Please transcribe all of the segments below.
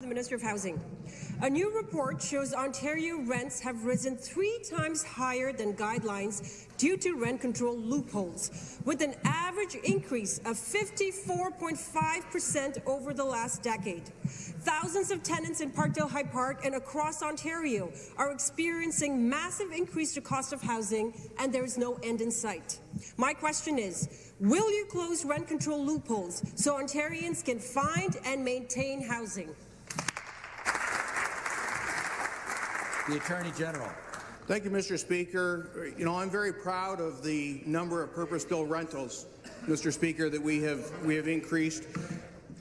The Minister of Housing. A new report shows Ontario rents have risen 3 times higher than guidelines due to rent control loopholes, with an average increase of 54.5% over the last decade. Thousands of tenants in Parkdale High Park and across Ontario are experiencing massive increase to cost of housing, and there is no end in sight. My question is, will you close rent control loopholes so Ontarians can find and maintain housing? The Attorney General. Thank you, Mr. Speaker. I'm very proud of the number of purpose-built rentals, Mr. Speaker, that we have increased.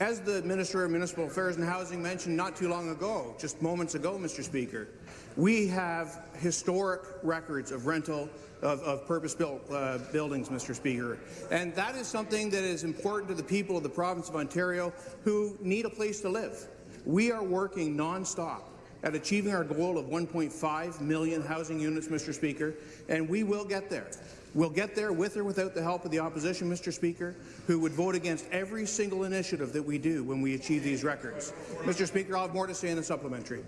As the Minister of Municipal Affairs and Housing mentioned not too long ago, just moments ago, Mr. Speaker, we have historic records of rental of purpose-built buildings, Mr. Speaker. And that is something that is important to the people of the province of Ontario who need a place to live. We are working non-stop at achieving our goal of 1.5 million housing units, Mr. Speaker, and we will get there. We'll get there with or without the help of the opposition, Mr. Speaker, who would vote against every single initiative that we do when we achieve these records. Mr. Speaker, I'll have more to say in the supplementary.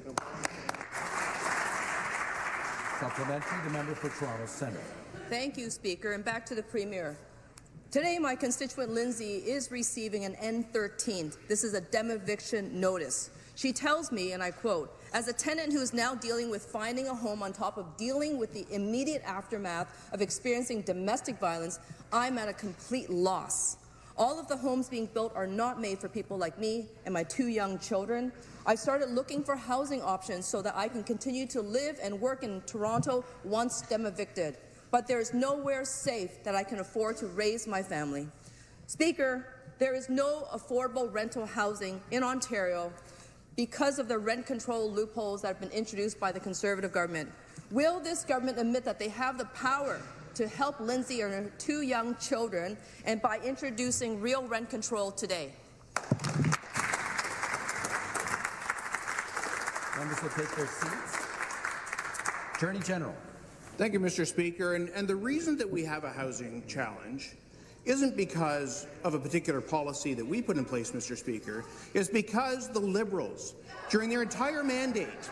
Supplementary, the member for Toronto Centre. Thank you, Speaker, and back to the Premier. Today, my constituent Lindsay is receiving an N13. This is a demoviction notice. She tells me, and I quote, "As a tenant who is now dealing with finding a home on top of dealing with the immediate aftermath of experiencing domestic violence, I'm at a complete loss. All of the homes being built are not made for people like me and my 2 young children. I started looking for housing options so that I can continue to live and work in Toronto once demevicted. But there is nowhere safe that I can afford to raise my family." Speaker, there is no affordable rental housing in Ontario because of the rent control loopholes that have been introduced by the Conservative government. Will this government admit that they have the power to help Lindsay and her 2 young children, and by introducing real rent control today? Members will take their seats. Attorney General. Thank you, Mr. Speaker. And the reason that we have a housing challenge isn't because of a particular policy that we put in place, Mr. Speaker. It's because the Liberals, during their entire mandate,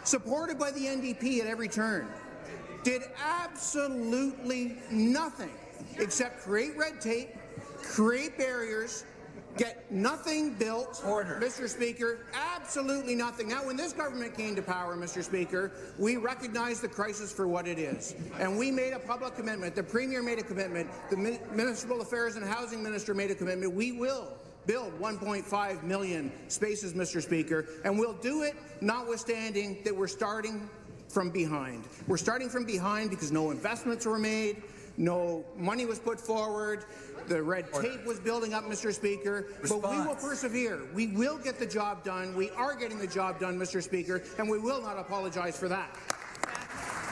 supported by the NDP at every turn, did absolutely nothing except create red tape, create barriers, get nothing built. Order. Mr. Speaker, absolutely nothing. Now, when this government came to power, Mr. Speaker, we recognized the crisis for what it is. And we made a public commitment. The Premier made a commitment. The Municipal Affairs and Housing Minister made a commitment. We will build 1.5 million spaces, Mr. Speaker, and we'll do it notwithstanding that we're starting from behind. We're starting from behind because no investments were made, no money was put forward, the red tape was building up, Mr. Speaker, but we will persevere. We will get the job done. We are getting the job done, Mr. Speaker, and we will not apologize for that.